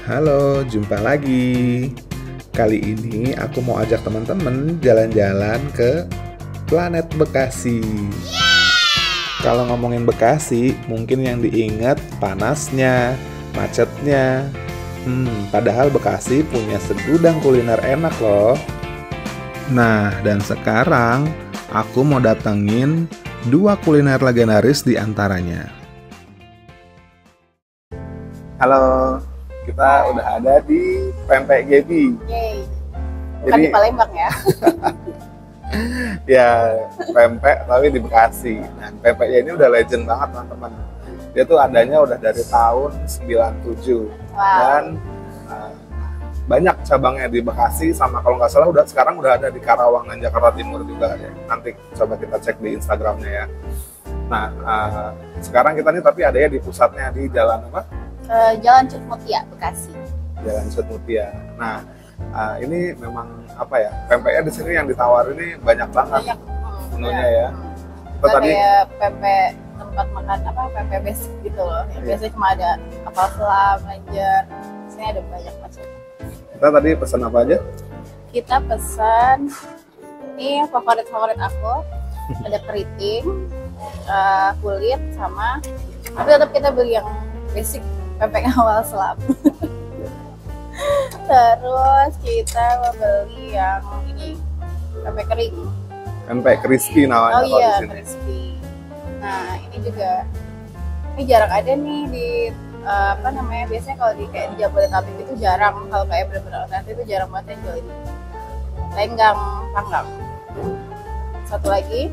Halo, jumpa lagi. Kali ini aku mau ajak teman-teman jalan-jalan ke Planet Bekasi. Kalau ngomongin Bekasi, mungkin yang diingat panasnya, macetnya. Padahal Bekasi punya segudang kuliner enak loh. Nah, dan sekarang aku mau datengin dua kuliner legendaris di antaranya. Halo, kita udah ada di Pempek Gebi. Yeay. Bukan Jadi di Palembang ya. ya pempek tapi di Bekasi. Nah, pempeknya ini udah legend banget teman-teman. Dia tuh adanya udah dari tahun 97 dan banyak cabangnya di Bekasi, sama kalau nggak salah sekarang udah ada di Karawang dan Jakarta Timur juga ya. Nanti coba kita cek di Instagramnya ya. Nah, sekarang kita nih tapi adanya di pusatnya di Jalan apa? Jalan Cut Mutia, Bekasi. Jalan Cut Mutia. Nah, ini memang apa ya? Pempeknya di sini yang ditawar ini banyak banget menunya ya. Kita tadi kayak pempek tempat makan apa? Pempek basic gitu loh. Yang biasanya cuma ada kapal selam, lenjer. Sini ada banyak macam. Kita tadi pesan apa aja? Kita pesan ini favorit aku. Ada keriting, kulit sama. Tapi tetap kita beli yang basic, pempek awal selam. Terus kita membeli yang ini pempek kering. Pempek crispy namanya. Oh iya, crispy. Nah ini juga, ini jarang ada nih di apa namanya, biasanya kalau di kayak di Jabodetabek itu jarang, kalau kayak bener-bener nanti itu jarang banget yang jual ini. Lenggang panggang. Satu lagi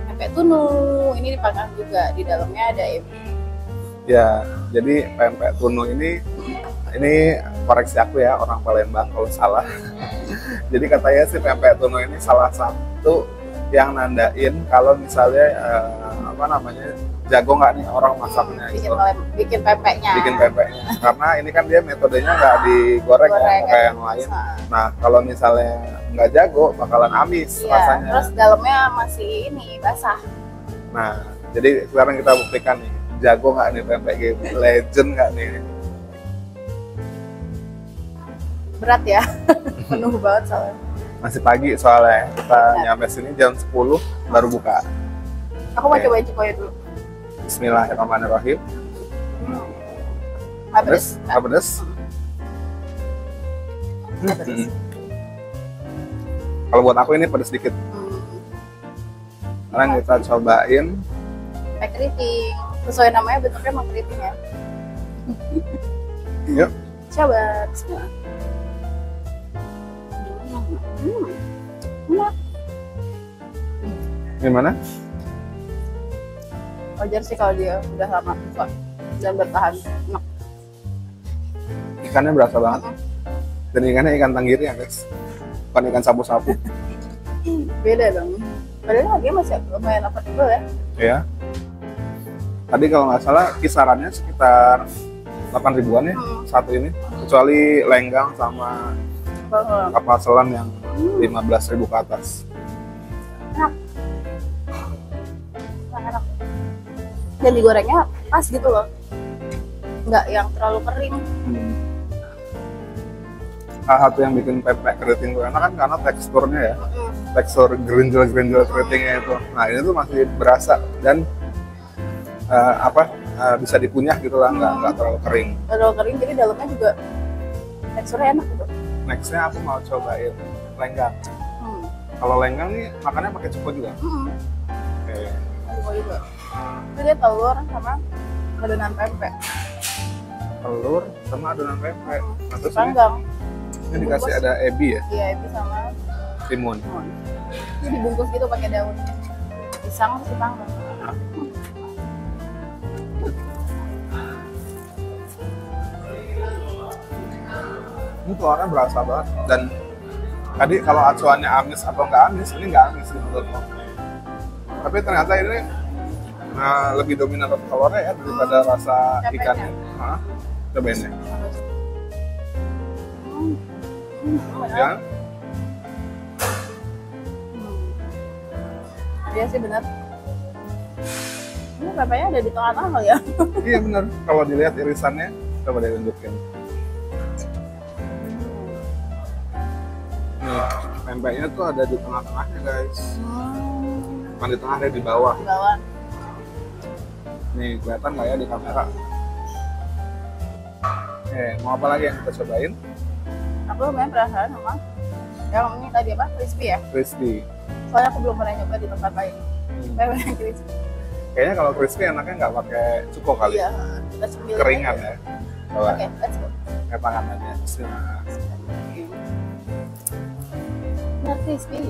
pempek tunu, ini dipanggang juga, di dalamnya ada ebi. Ya, jadi pempek tunu ini koreksi aku ya, orang Palembang kalau salah. Jadi katanya sih pempek tunu ini salah satu yang nandain kalau misalnya apa namanya, jago nggak nih orang masaknya gitu. Bikin pempeknya. Bikin pempeknya. Karena ini kan dia metodenya nggak digoreng ya, kayak yang lain. Nah, kalau misalnya nggak jago bakalan amis rasanya. Terus dalamnya masih ini basah. Nah, jadi sekarang kita buktikan nih, jago nggak nih pempek Gebi, legend nggak nih? Berat ya, penuh banget soalnya. Masih pagi soalnya, kita nyampe sini jam 10 baru buka. Aku mau cobain cukoyo dulu. Bismillahirrahmanirrahim. Pedes? Pedes. Kalau buat aku ini pedes dikit. Sekarang kita cobain pempek keriting. Sesuai namanya, bentuknya emang keriting ya. Yuk. Coba. Bismillah. Enak. Gimana? Wajar sih kalau dia udah lama buka dan bertahan. Enak. Ikannya berasa banget. Dan ikannya ikan tenggiri ya guys, bukan ikan sapu-sapu. Beda dong. Padahal harganya masih lumayan affordable ya. Iya. Tadi kalau nggak salah kisarannya sekitar 8 ribuan ya satu ini, kecuali lenggang sama kapal selam yang 15.000 ke atas. Enak. Enak. Dan digorengnya pas gitu loh, nggak yang terlalu kering. Salah satu yang bikin pempek keriting gue enak kan karena teksturnya ya, tekstur gerinjal keritingnya itu. Nah ini tuh masih berasa dan bisa dikunyah gitu lah, nggak terlalu kering. Terlalu kering, jadi dalamnya juga teksturnya enak gitu. Nextnya aku mau cobain lenggang. Kalau lenggang nih makannya pakai cuko juga. Oke. Cuko juga. Itu dia telur sama adonan pempek. Telur sama adonan pempek. Nah, terus panggang. Ini dikasih ada ebi ya? Iya, ebi sama timun. Ini dibungkus gitu pakai daun pisang terus dipanggang. Ini telurnya berasa banget, dan tadi kalau acuannya amis atau nggak amis, ini nggak amis sih menurutku. Tapi ternyata ini lebih dominan rasa telurnya ya daripada rasa ikannya. Cobain deh. Ya. Iya sih benar. Ini pempeknya ada di tengah-tengah ya. Iya benar. Kalau dilihat irisannya Coba deh tunjukin. Nih, pempeknya tuh ada di tengah-tengahnya guys. Bukan di tengah, ada di bawah. Di bawah. Nih, kelihatan nggak ya di kamera? Mau apa lagi yang kita cobain? Aku lumayan penasaran sama yang ini tadi apa? Crispy ya? Crispy. Soalnya aku belum pernah nyoba di tempat lain. Pempek yang crispy. Kayaknya kalau crispy enaknya nggak pakai cuko kali. Iya, kita sambil Keringan aja. ya. Coba. Oke, let's go. Kayak tangan aja. Bismillah. Benar crispy.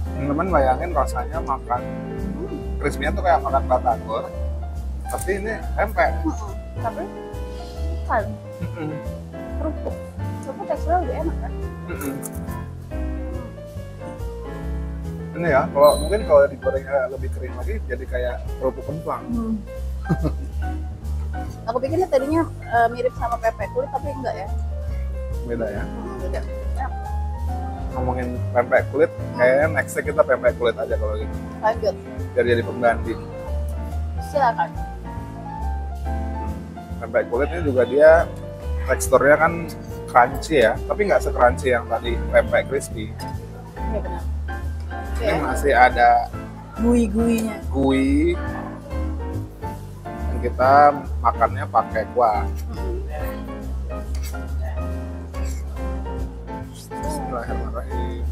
Teman-teman bayangin rasanya makan crispy-nya tuh kayak makan batagor, tapi ini pempek. Tapi kan kerupuk. Kerupuk teksturnya lebih enak kan? Ini ya, kalau mungkin kalau digorengnya lebih kering lagi jadi kayak kerupuk kentang. Aku pikirnya tadinya mirip sama pempek kulit tapi enggak ya. Beda ya. Beda. Ya, Ngomongin pempek kulit, kayaknya nextnya kita pempek kulit aja kalau gitu. lanjut. Biar jadi pembanding. Silakan. Pempek kulitnya juga dia teksturnya kan crunchy ya, tapi nggak se-crunchy yang tadi pempek crispy. Iya benar. Ini masih ada Gui-guinya. gui. Dan kita makannya pakai kuah. Bismillahirrahmanirrahim.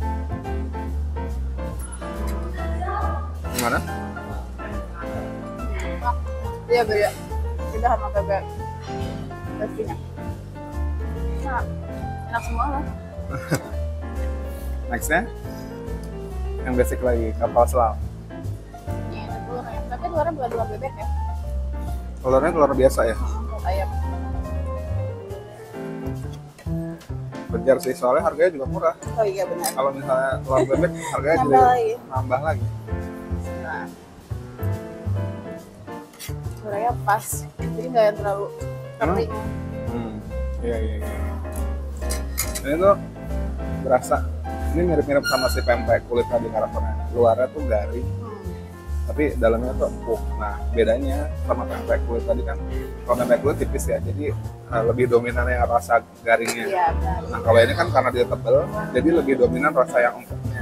Gimana? Iya beda. Beda sama pempek crispy-nya. Nah, enak semua lah. Nextnya yang basic lagi, kapal selam. Ini ada telurnya. Tapi telurnya bukan telur bebek ya. Telurnya telur biasa ya. Telur ayam. Kejar sih, soalnya harganya juga murah. Oh iya benar. Kalau misalnya telur bebek harganya Nambah juga lagi. nambah lagi. Nah, telurnya pas. Jadi nggak yang terlalu kering. Iya. Ini tuh berasa, ini mirip-mirip sama si pempek kulit tadi karakternya. Luarnya tuh garing, tapi dalamnya tuh empuk. Nah, bedanya sama pempek kulit tadi kan, kalau pempek kulit tipis ya, jadi lebih dominan yang rasa garingnya. Iya benar. Nah, kalau ini kan karena dia tebal, jadi lebih dominan rasa yang empuknya.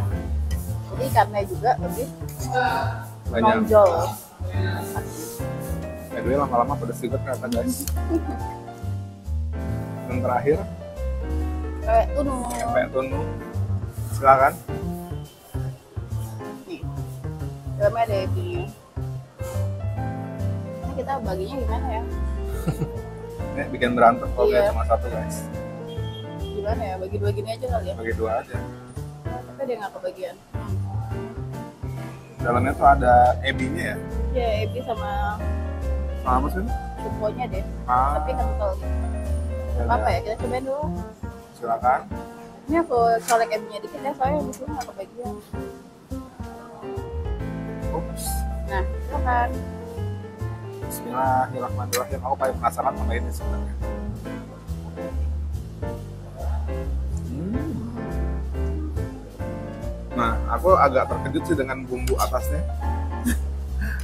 Jadi ikannya juga lebih Banyak. menonjol. Jadi lama-lama pedes juga ternyata guys. Dan terakhir, Kayak tunu. pempek tunu. Silakan. Nih, dalamnya ada ebinya. Ini kita baginya gimana ya? Ini bikin berantem kalau Iya. dia cuma satu guys. Gimana ya? Bagi dua gini aja kali ya? Bagi dua aja. Tapi dia nggak kebagian. Dalamnya tuh ada ebinya ya. Ya, ebi sama Apa sih? cukonya deh. Ah, Tapi kental gitu. Apa ya? Kita cobain dulu. silakan. Ini aku colek ebinya dikit ya, soalnya di sini nggak kebagian. Ups. Nah, silakan. Bismillahirrahmanirrahim. Aku paling penasaran sama ini sebenarnya. Nah, aku agak terkejut sih dengan bumbu atasnya.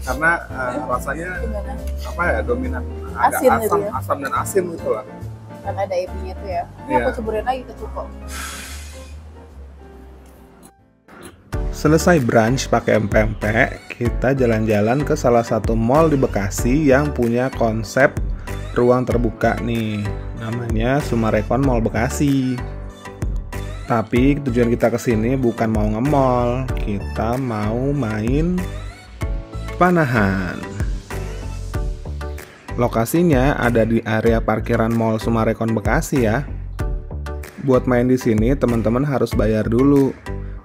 Karena rasanya Gimana? apa ya, dominan agak Asin asam, gitu ya? asam dan asin gitu lah. Kan ada ebinya tuh ya. Ini Iya. aku ceburin lagi ke cuko. Selesai brunch pakai pempek, kita jalan-jalan ke salah satu mall di Bekasi yang punya konsep ruang terbuka nih. Namanya Sumarekon Mall Bekasi. Tapi tujuan kita ke sini bukan mau nge-mall, kita mau main panahan. Lokasinya ada di area parkiran Mall Sumarekon Bekasi ya. Buat main di sini teman-teman harus bayar dulu.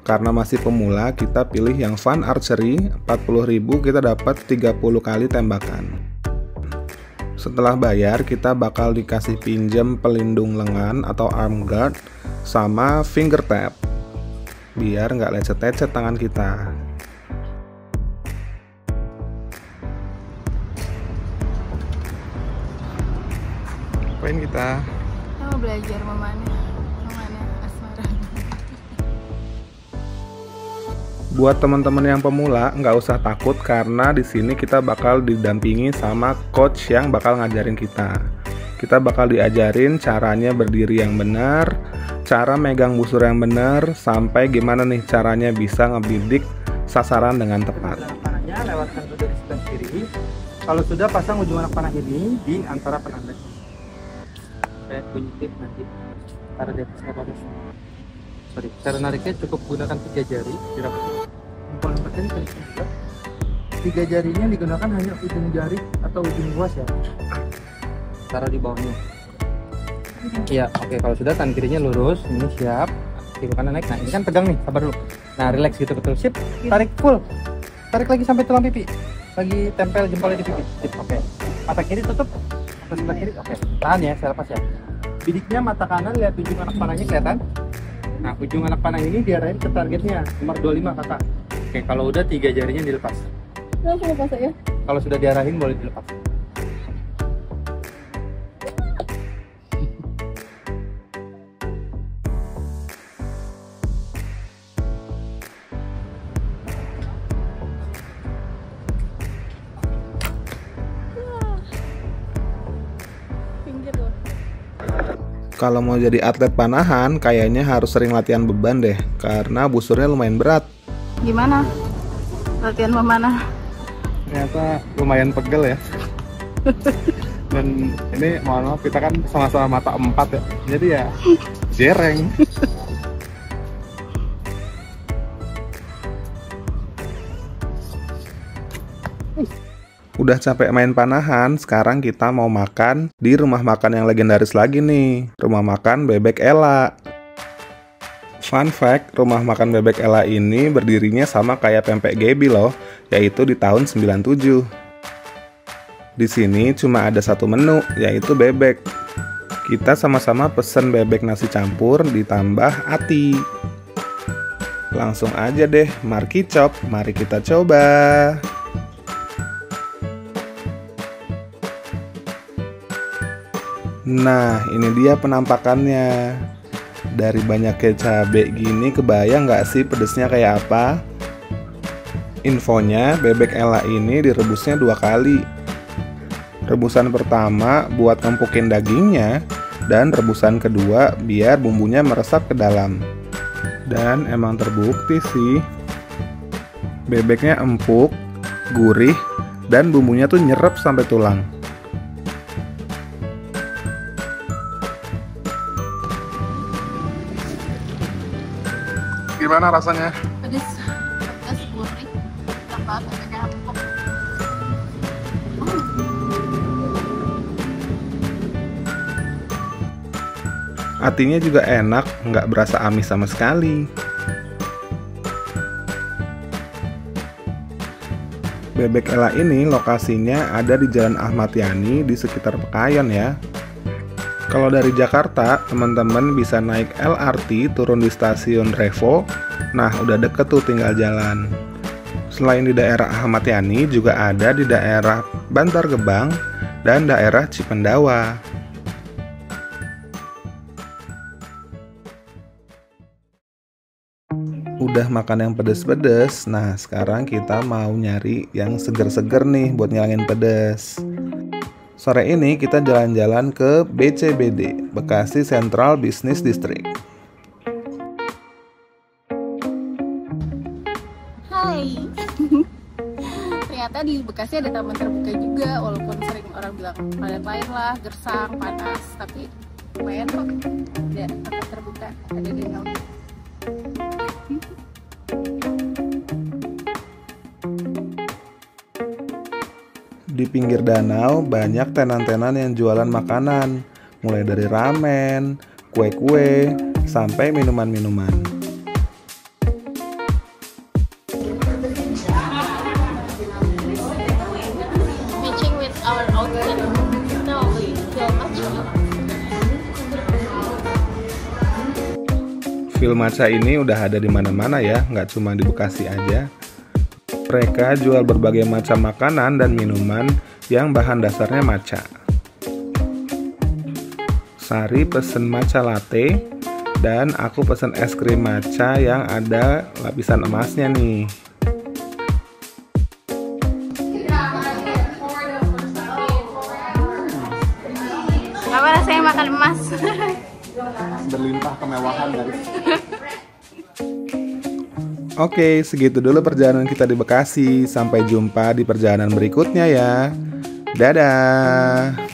Karena masih pemula, kita pilih yang fun archery, 40.000 kita dapat 30 kali tembakan. Setelah bayar, kita bakal dikasih pinjam pelindung lengan atau arm guard sama finger tap. Biar nggak lecet-lecet tangan kita. Apain kita? Kita mau belajar memanah asmara. Buat teman-teman yang pemula, nggak usah takut karena di sini kita bakal didampingi sama coach yang bakal ngajarin kita. Kita bakal diajarin caranya berdiri yang benar, cara megang busur yang benar, sampai gimana nih caranya bisa ngebidik sasaran dengan tepat. Panahnya lewatkan dulu di sebelah kiri. Kalau sudah pasang ujung anak panah ini di antara penanda. Kayak bunyi tip nanti. Taruh di atasnya bagus. Sorry, cara nariknya cukup gunakan 3 jari. Dirapetin. Empal-empalkan juga. 3 jarinya digunakan hanya ujung jari atau ujung luas ya. Taruh di bawahnya. Iya, oke. Kalau sudah tangan kirinya lurus, ini siap. Kiri kanan naik. Nah, ini kan tegang nih, sabar dulu. Nah, relax gitu betul. Sip. Tarik full. Tarik lagi sampai tulang pipi. Lagi tempel jempolnya di pipi. Sip, oke. Mata kiri tutup. Mata sebelah kiri. Oke. Tahan ya, saya lepas ya. Bidiknya mata kanan, lihat ujung anak panahnya kelihatan. Nah, ujung anak panah ini diarahin ke targetnya, nomor 25 kakak. Oke, kalau udah 3 jarinya dilepas. Langsung lepas aja. Kalau sudah diarahin boleh dilepas. Pinggir loh. Kalau mau jadi atlet panahan, kayaknya harus sering latihan beban deh, karena busurnya lumayan berat. Gimana? Latihan memanah. Ternyata lumayan pegel ya. Dan ini mohon maaf, kita kan sama-sama mata 4 ya. Jadi ya jereng. Udah capek main panahan, sekarang kita mau makan di rumah makan yang legendaris lagi nih, rumah makan Bebek Ella. Fun fact, rumah makan Bebek Ella ini berdirinya sama kayak pempek Gebi loh, yaitu di tahun 97. Di sini cuma ada satu menu, yaitu bebek. Kita sama-sama pesen bebek nasi campur ditambah ati. Langsung aja deh, markicop, mari kita coba. Nah, ini dia penampakannya. Dari banyaknya cabai gini, kebayang nggak sih pedesnya kayak apa? Infonya, bebek Ella ini direbusnya 2 kali. Rebusan pertama buat ngempukin dagingnya, dan rebusan kedua biar bumbunya meresap ke dalam. Dan emang terbukti sih, bebeknya empuk, gurih, dan bumbunya tuh nyerep sampai tulang. Gimana rasanya? Pedes gurih, enak banget, bebeknya empuk. Atinya juga enak, nggak berasa amis sama sekali. Bebek Ella ini lokasinya ada di Jalan Ahmad Yani di sekitar Pekayon ya. Kalau dari Jakarta, teman-teman bisa naik LRT turun di stasiun Revo. Nah, udah deket tuh, tinggal jalan. Selain di daerah Ahmad Yani, juga ada di daerah Bantar Gebang dan daerah Cipendawa. Udah makan yang pedes-pedes, nah sekarang kita mau nyari yang seger-seger nih buat ngilangin pedes. Sore ini kita jalan-jalan ke BCBD, Bekasi Central Business District. Hai. Ternyata di Bekasi ada taman terbuka juga, walaupun sering orang bilang lain lah, gersang, panas, tapi lumayan kok. Ada taman terbuka, ada danau. Di pinggir danau banyak tenan-tenan yang jualan makanan, mulai dari ramen, kue-kue, sampai minuman-minuman. Matching with our outfit. No, we feel matching. Feel matcha ini udah ada di mana-mana ya, nggak cuma di Bekasi aja. Mereka jual berbagai macam makanan dan minuman yang bahan dasarnya matcha. Sari pesen matcha latte, Dan aku pesen es krim matcha yang ada lapisan emasnya nih. Apa rasanya makan emas? Berlimpah kemewahan dari. Oke, segitu dulu perjalanan kita di Bekasi. Sampai jumpa di perjalanan berikutnya ya. Dadah.